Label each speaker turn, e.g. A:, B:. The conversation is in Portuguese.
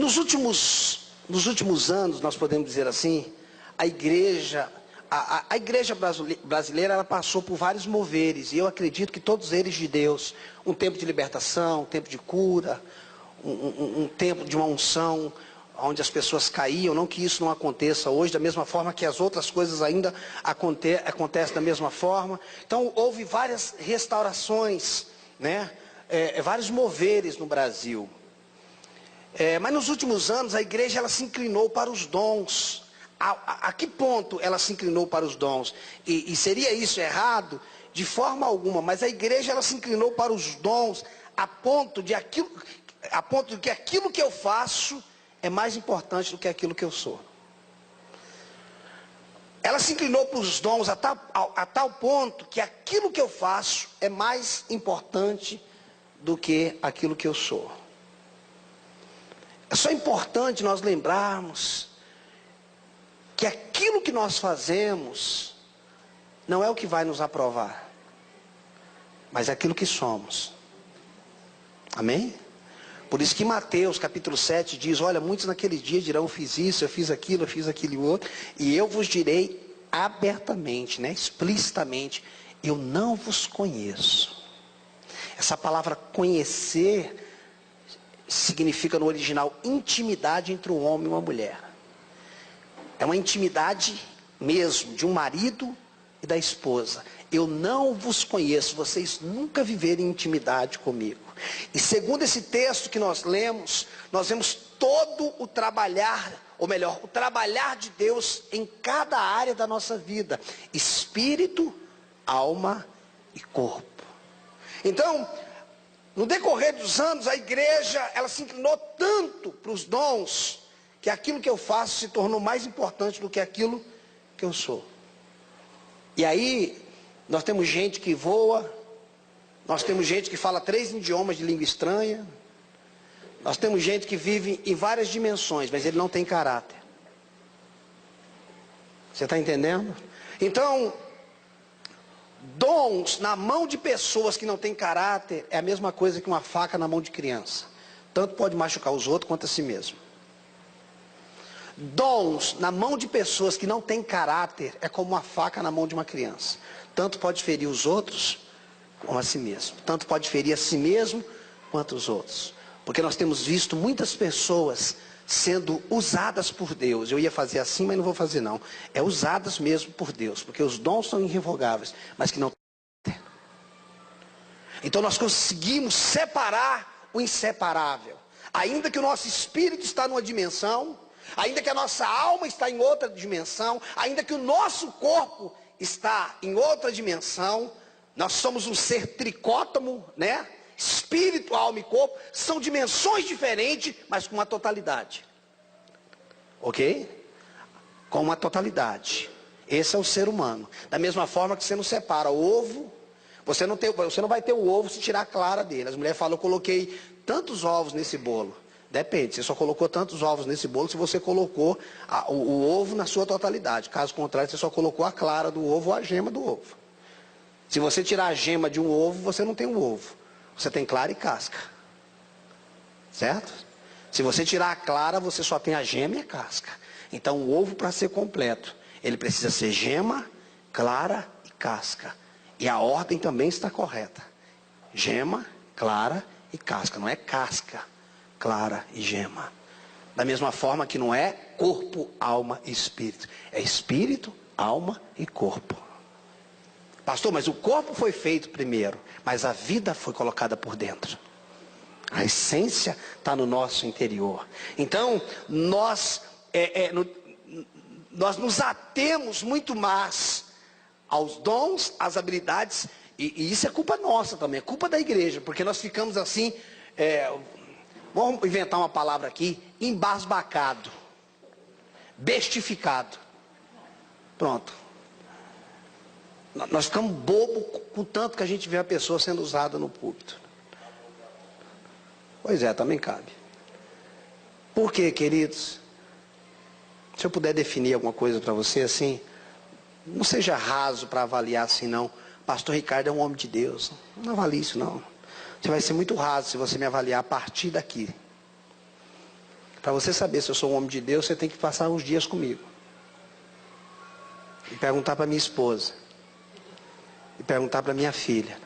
A: Nos últimos anos, nós podemos dizer assim, a igreja brasileira, ela passou por vários moveres, e eu acredito que todos eles de Deus. Um tempo de libertação, um tempo de cura, um tempo de uma unção, onde as pessoas caíam. Não que isso não aconteça hoje, da mesma forma que as outras coisas ainda acontecem da mesma forma. Então houve várias restaurações, né? Vários moveres no Brasil. Mas nos últimos anos a igreja ela se inclinou para os dons. A que ponto ela se inclinou para os dons? E seria isso errado? De forma alguma. Mas a igreja ela se inclinou para os dons a ponto de que aquilo que eu faço é mais importante do que aquilo que eu sou. Ela se inclinou para os dons a tal ponto que aquilo que eu faço é mais importante do que aquilo que eu sou. É só importante nós lembrarmos que aquilo que nós fazemos não é o que vai nos aprovar, mas é aquilo que somos. Amém? Por isso que Mateus capítulo 7 diz: olha, muitos naquele dia dirão, eu fiz isso, eu fiz aquilo outro, e eu vos direi abertamente, né, explicitamente, eu não vos conheço. Essa palavra conhecer significa no original intimidade entre um homem e uma mulher. É uma intimidade mesmo de um marido e da esposa. Eu não vos conheço, vocês nunca viveram em intimidade comigo. E segundo esse texto que nós lemos, nós vemos todo o trabalhar, ou melhor, o trabalhar de Deus em cada área da nossa vida: espírito, alma e corpo. Então, no decorrer dos anos, a igreja ela se inclinou tanto para os dons, que aquilo que eu faço se tornou mais importante do que aquilo que eu sou. E aí, nós temos gente que voa, nós temos gente que fala 3 idiomas de língua estranha, nós temos gente que vive em várias dimensões, mas ele não tem caráter. Você está entendendo? Então, dons na mão de pessoas que não têm caráter é a mesma coisa que uma faca na mão de criança. Tanto pode machucar os outros quanto a si mesmo. Dons na mão de pessoas que não têm caráter é como uma faca na mão de uma criança. Tanto pode ferir os outros como a si mesmo. Tanto pode ferir a si mesmo quanto os outros. Porque nós temos visto muitas pessoas sendo usadas por Deus. Eu ia fazer assim, mas não vou fazer não. É usadas mesmo por Deus. Porque os dons são irrevogáveis, mas que não têm. Então nós conseguimos separar o inseparável. Ainda que o nosso espírito está numa dimensão, ainda que a nossa alma está em outra dimensão, ainda que o nosso corpo está em outra dimensão, nós somos um ser tricótomo, né? Espírito, alma e corpo são dimensões diferentes, mas com uma totalidade. Ok? Com uma totalidade. Esse é o ser humano. Da mesma forma que você não separa o ovo, você não vai ter o ovo se tirar a clara dele. As mulheres falam, eu coloquei tantos ovos nesse bolo. Depende, você só colocou tantos ovos nesse bolo se você colocou o ovo na sua totalidade. Caso contrário, você só colocou a clara do ovo ou a gema do ovo. Se você tirar a gema de um ovo, você não tem um ovo. Você tem clara e casca. Certo? Se você tirar a clara, você só tem a gema e a casca. Então o ovo, para ser completo, ele precisa ser gema, clara e casca. E a ordem também está correta. Gema, clara e casca. Não é casca, clara e gema. Da mesma forma que não é corpo, alma e espírito. É espírito, alma e corpo. Pastor, mas o corpo foi feito primeiro, mas a vida foi colocada por dentro. A essência está no nosso interior. Então, nós nos atemos muito mais aos dons, às habilidades, e isso é culpa nossa também, é culpa da igreja, porque nós ficamos assim, vamos inventar uma palavra aqui, embasbacado, bestificado. Pronto. Nós ficamos bobos com tanto que a gente vê a pessoa sendo usada no púlpito. Pois é, também cabe. Por quê, queridos? Se eu puder definir alguma coisa para você assim, não seja raso para avaliar assim não. Pastor Ricardo é um homem de Deus. Não avalie isso não. Você vai ser muito raso se você me avaliar a partir daqui. Para você saber se eu sou um homem de Deus, você tem que passar uns dias comigo. E perguntar para minha esposa. E perguntar para minha filha.